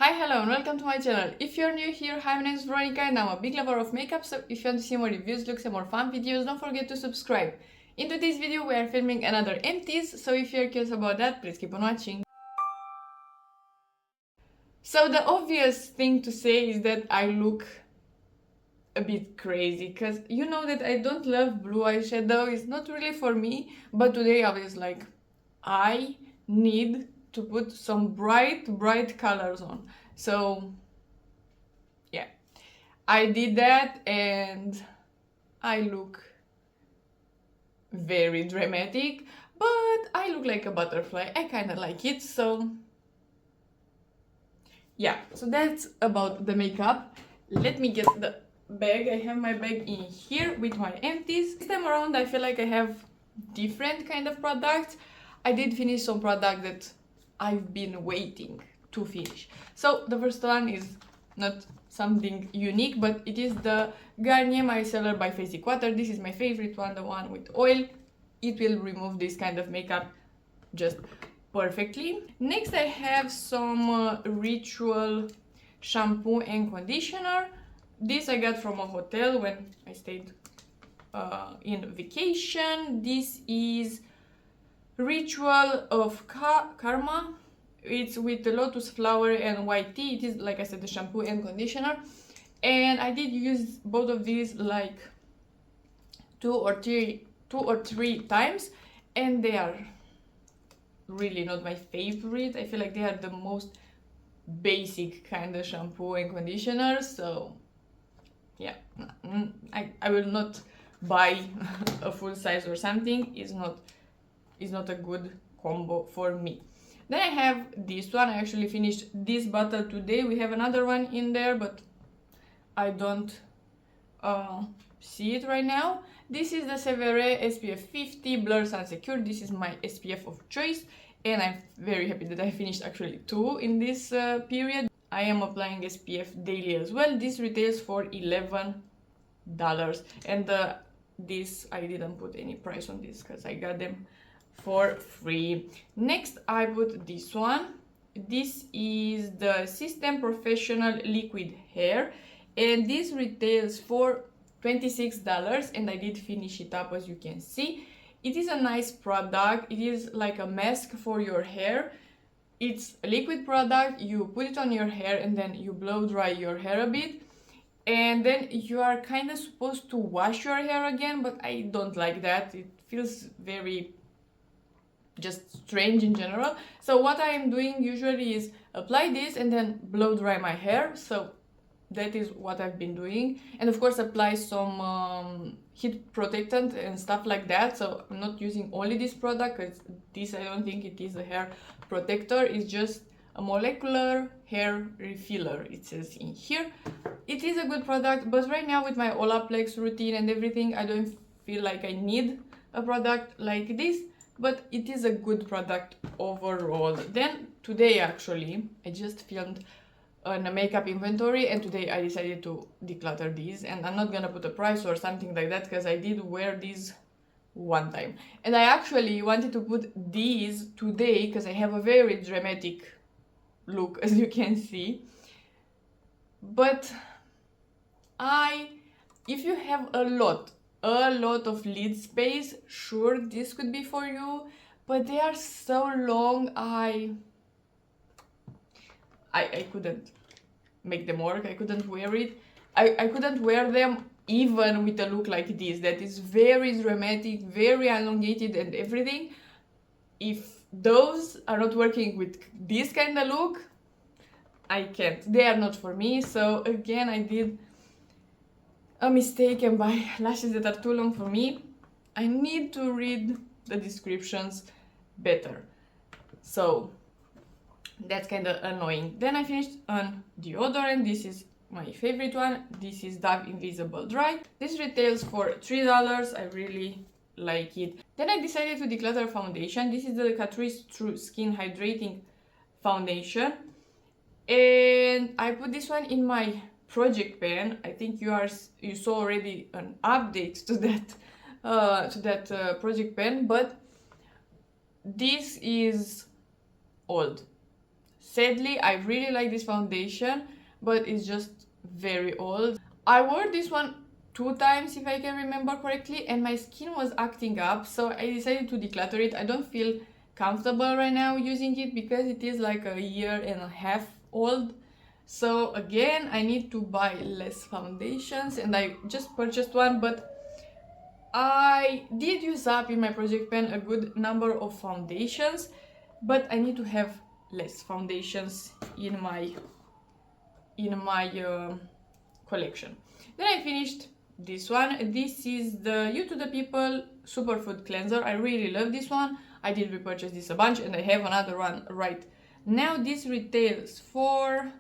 Hi, hello and welcome to my channel. If you're new here, hi, my name is Veronica and I'm a big lover of makeup, so if you want to see more reviews, looks and more fun videos, don't forget to subscribe. In today's video we are filming another empties, so if you're curious about that, please keep on watching. So the obvious thing to say is that I look a bit crazy, because you know that I don't love blue eyeshadow, it's not really for me, but today I was like, I need to put some bright colors on. So yeah, I did that and I look very dramatic, but I look like a butterfly. I kind of like it. So yeah, so that's about the makeup. Let me get the bag. I have my bag in here with my empties. This time around I feel like I have different kind of products. I did finish some product that I've been waiting to finish. So the first one is not something unique, but it is the Garnier Micellar by Basic Water. This is my favorite one, the one with oil. It will remove this kind of makeup just perfectly. Next I have some Ritual shampoo and conditioner. This I got from a hotel when I stayed in vacation. This is Ritual of Karma. It's with the lotus flower and white tea. It is, like I said, the shampoo and conditioner, and I did use both of these like two or three times, and they are really not my favorite. I feel like they are the most basic kind of shampoo and conditioner, so yeah, I will not buy a full size or something. It's not a good combo for me. Then I have this one. I actually finished this bottle today. We have another one in there, but I don't see it right now. This is the Severe SPF 50 Blur Sun Secure. This is my SPF of choice, and I'm very happy that I finished actually two in this period. I am applying SPF daily as well. This retails for $11, and this I didn't put any price on this because I got them for free. Next I put this one. This is the System Professional Liquid Hair, and this retails for $26, and I did finish it up, as you can see. It is a nice product. It is like a mask for your hair. It's a liquid product. You put it on your hair and then you blow dry your hair a bit, and then you are kind of supposed to wash your hair again, but I don't like that. It feels very just strange in general. So what I am doing usually is apply this and then blow dry my hair. So that is what I've been doing, and of course apply some heat protectant and stuff like that. So I'm not using only this product, because this, I don't think it is a hair protector. It's just a molecular hair refiller, it says in here. It is a good product, but right now with my Olaplex routine and everything, I don't feel like I need a product like this, but it is a good product overall. Then today actually I just filmed on a makeup inventory, and today I decided to declutter these, and I'm not gonna put a price or something like that because I did wear these one time, and I actually wanted to put these today because I have a very dramatic look, as you can see. But if you have a lot of lid space, sure, this could be for you, but they are so long, I couldn't make them work. I couldn't wear it. I couldn't wear them even with a look like this that is very dramatic, very elongated and everything. If those are not working with this kind of look, I can't. They are not for me. So again, I did a mistake and buy lashes that are too long for me. I need to read the descriptions better. So that's kind of annoying. Then I finished on deodorant. This is my favorite one. This is Dove Invisible Dry. This retails for $3. I really like it. Then I decided to declutter foundation. This is the Catrice True Skin Hydrating Foundation, and I put this one in my project pan. I think you saw already an update to that project pan, but this is old, sadly, I really like this foundation, but it's just very old. I wore this one 2 times if I can remember correctly, and my skin was acting up, so I decided to declutter it. I don't feel comfortable right now using it because it is like a year and a half old. So again, I need to buy less foundations, and I just purchased one, but I did use up in my project pan a good number of foundations, but I need to have less foundations in my collection. Then I finished this one. This is the You to the People Superfood Cleanser. I really love this one. I did repurchase this a bunch, and I have another one right now. This retails for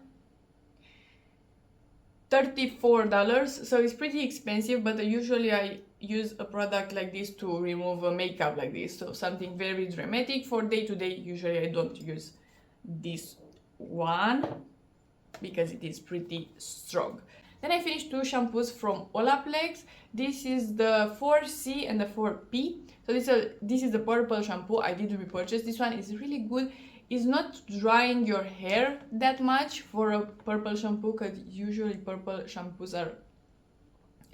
$34, so it's pretty expensive, but usually I use a product like this to remove a makeup like this, so something very dramatic. For day to day, usually I don't use this one because it is pretty strong. Then I finished 2 shampoos from Olaplex. This is the 4C and the 4P. So this is the purple shampoo. I did repurchase this one. It's really good. It's not drying your hair that much for a purple shampoo, because usually purple shampoos are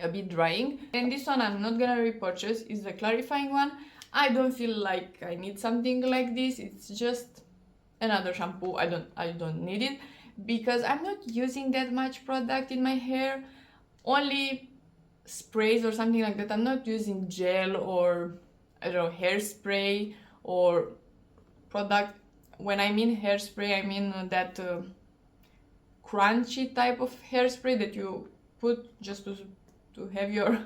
a bit drying. And this one I'm not gonna repurchase. It's the clarifying one. I don't feel like I need something like this. It's just another shampoo. I don't need it because I'm not using that much product in my hair. Only sprays or something like that. I'm not using gel or, I don't know, hairspray or product. When I mean hairspray, I mean that crunchy type of hairspray that you put just to have your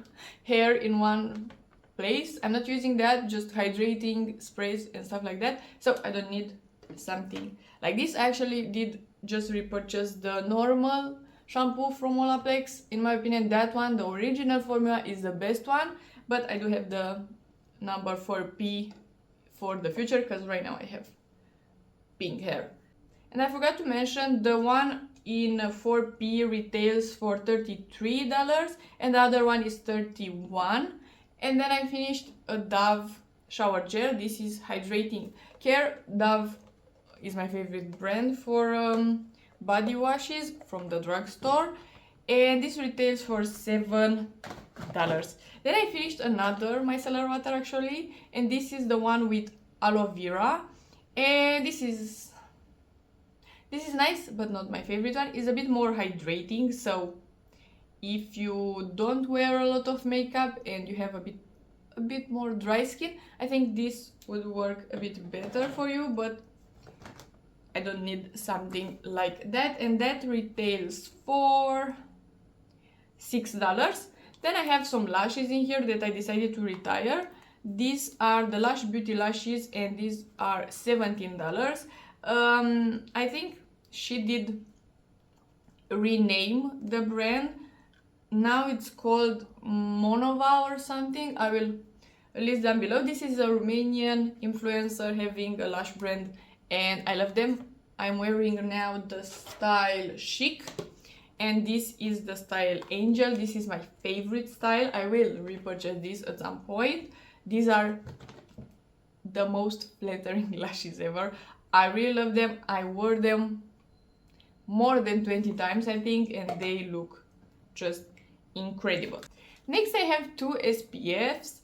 hair in one place. I'm not using that, just hydrating sprays and stuff like that. So I don't need something like this. I actually did just repurchase the normal shampoo from Olaplex. In my opinion, that one, the original formula, is the best one, but I do have the number 4P for the future because right now I have pink hair. And I forgot to mention, the one in 4P retails for $33 and the other one is $31. And then I finished a Dove shower gel. This is Hydrating Care. Dove is my favorite brand for body washes from the drugstore, and this retails for $7. Then I finished another micellar water actually, and this is the one with aloe vera, and this is nice, but not my favorite one. It's a bit more hydrating, so if you don't wear a lot of makeup and you have a bit more dry skin, I think this would work a bit better for you, but I don't need something like that. And that retails for $6. Then I have some lashes in here that I decided to retire. These are the Lush Beauty lashes, and these are $17. I think she did rename the brand. Now it's called Monova or something. I will list down below. This is a Romanian influencer having a lash brand, and I love them. I'm wearing now the style Chic, and this is the style Angel. This is my favorite style. I will repurchase this at some point. These are the most flattering lashes ever. I really love them. I wore them more than 20 times, I think, and they look just incredible. Next, I have 2 SPFs.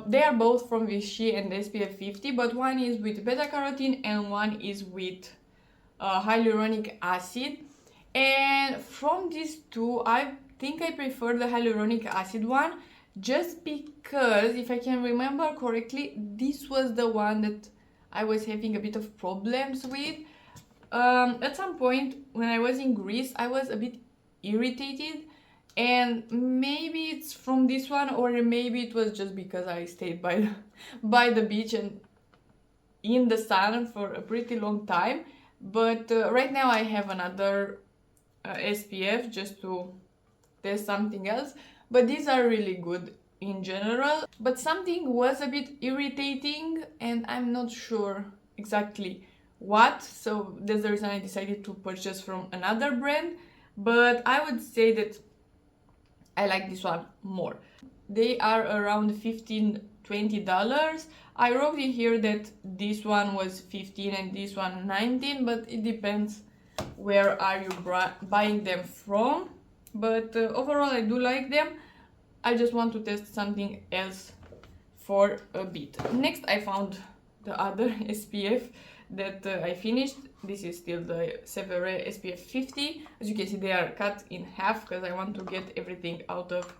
They are both from Vichy and SPF 50, but one is with beta-carotene and one is with hyaluronic acid. And from these two, I think I prefer the hyaluronic acid one, just because, if I can remember correctly, this was the one that I was having a bit of problems with. At some point when I was in Greece, I was a bit irritated, and maybe it's from this one, or maybe it was just because I stayed by the beach and in the sun for a pretty long time. But right now I have another SPF just to test something else, but these are really good in general. But something was a bit irritating and I'm not sure exactly what, so that's the reason I decided to purchase from another brand. But I would say that I like this one more. They are around $15-20. I wrote in here that this one was 15 and this one 19, but it depends where are you buying them from. But overall I do like them. I just want to test something else for a bit. Next I found the other SPF that I finished. This is still the Severe SPF 50. As you can see, they are cut in half because I want to get everything out of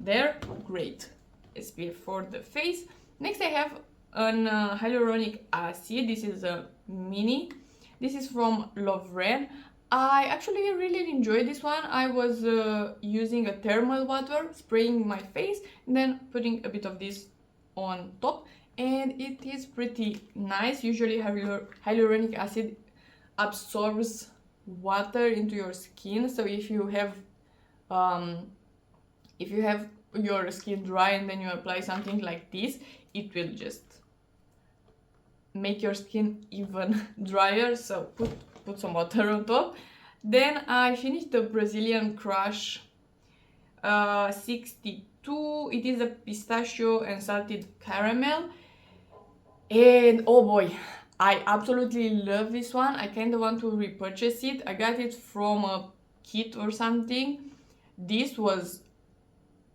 there. Great SPF for the face. Next I have an hyaluronic acid. This is a mini. This is from Lovren. I actually really enjoyed this one. I was using a thermal water, spraying my face, and then putting a bit of this on top, and it is pretty nice. Usually hyaluronic acid absorbs water into your skin, so if you have your skin dry and then you apply something like this, it will just make your skin even drier. So put some water on top. Then I finished the Brazilian Crush 62. It is a pistachio and salted caramel, and oh boy, I absolutely love this one. I kind of want to repurchase it. I got it from a kit or something. This was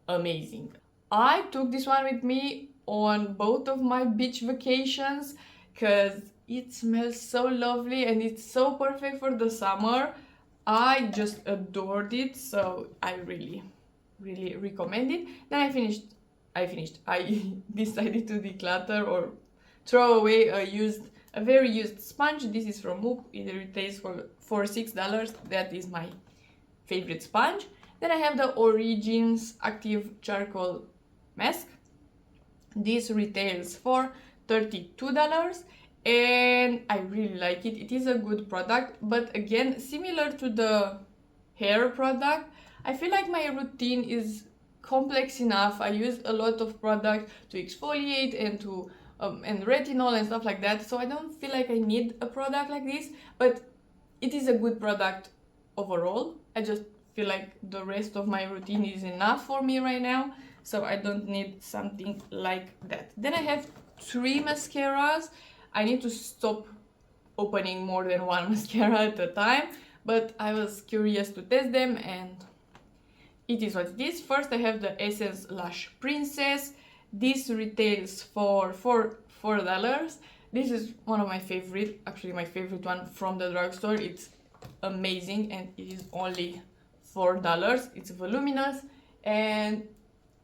amazing. I took this one with me on both of my beach vacations because it smells so lovely and it's so perfect for the summer. I just adored it, so I really recommend it. Then I decided to declutter or throw away a very used sponge. This is from Moop. It retails for $6. That is my favorite sponge. Then I have the Origins Active Charcoal Mask. This retails for $32 and I really like it. It is a good product, but again, similar to the hair product, I feel like my routine is complex enough. I use a lot of product to exfoliate and to and retinol and stuff like that, so I don't feel like I need a product like this, but it is a good product overall. I just feel like the rest of my routine is enough for me right now, so I don't need something like that. Then I have 3 mascaras. I need to stop opening more than one mascara at a time, but I was curious to test them and it is what it is. First I have the Essence Lush Princess. This retails for $4. This is one of my favorite, actually my favorite one from the drugstore. It's amazing and it is only $4. It's voluminous and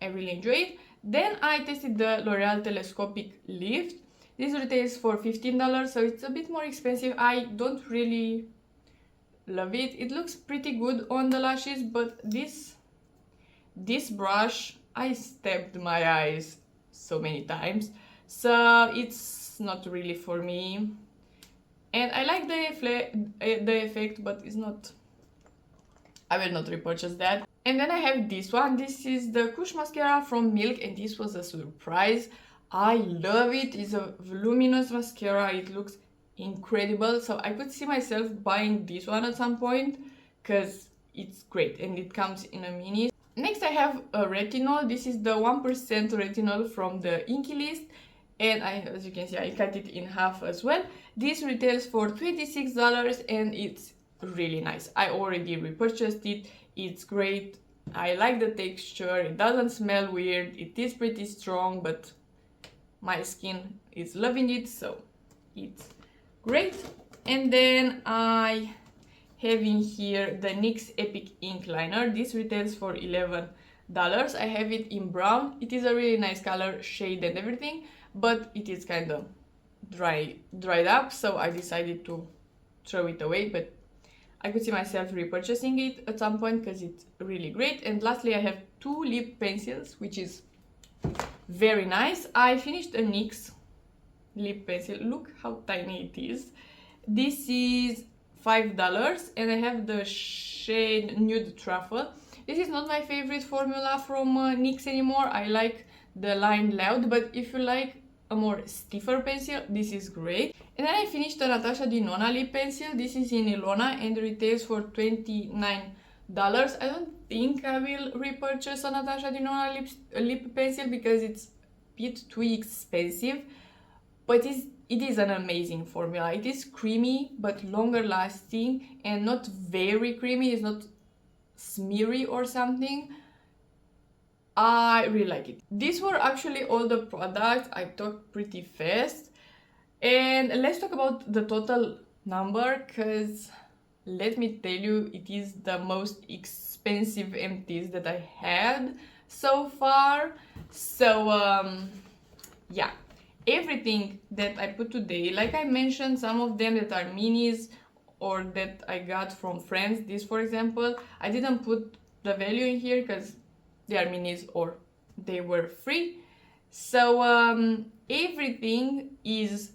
I really enjoy it. Then I tested the L'Oreal Telescopic Lift. This retails for $15, so it's a bit more expensive. I don't really love it. It looks pretty good on the lashes, but this brush, I stabbed my eyes so many times, so it's not really for me. And I like the effect, but it's not, I will not repurchase that. And then I have this one. This is the Kush mascara from Milk, and this was a surprise. I love it. It's a voluminous mascara. It looks incredible, so I could see myself buying this one at some point because it's great and it comes in a mini. Next I have a retinol. This is the 1% retinol from the Inky List, and as you can see, I cut it in half as well. This retails for $26 and it's really nice. I already repurchased it. It's great. I like the texture. It doesn't smell weird. It is pretty strong, but my skin is loving it, so it's great. And then I have in here the NYX Epic Ink Liner. This retails for $11. I have it in brown. It is a really nice color, shade and everything, but it is kind of dried up, so I decided to throw it away, but I could see myself repurchasing it at some point because it's really great. And lastly, I have 2 lip pencils, which is very nice. I finished a NYX lip pencil. Look how tiny it is. This is $5 and I have the shade Nude Truffle. This is not my favorite formula from NYX anymore. I like the line Loud, but if you like a more stiffer pencil, this is great. And then I finished the Natasha Denona lip pencil. This is in Ilona and retails for $29. I don't think I will repurchase a Natasha Denona lip pencil because it's a bit too expensive. but it is an amazing formula. It is creamy but longer lasting and not very creamy. It's not smeary or something. I really like it. These were actually all the products. I talked pretty fast. And let's talk about the total number, because let me tell you, it is the most expensive empties that I had so far. So yeah, everything that I put today, like I mentioned, some of them that are minis or that I got from friends. This, for example, I didn't put the value in here because they are minis or they were free. So everything is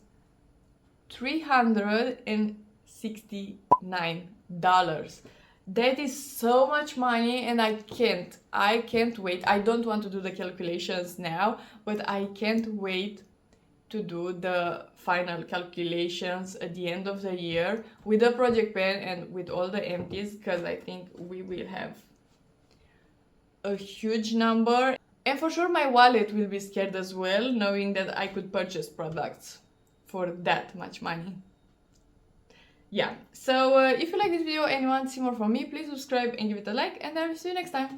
$369. That is so much money, and I can't wait. I don't want to do the calculations now, but I can't wait to do the final calculations at the end of the year with the project pen and with all the empties, because I think we will have a huge number. And for sure my wallet will be scared as well, knowing that I could purchase products for that much money. Yeah, so if you like this video and you want to see more from me, please subscribe and give it a like, and I will see you next time.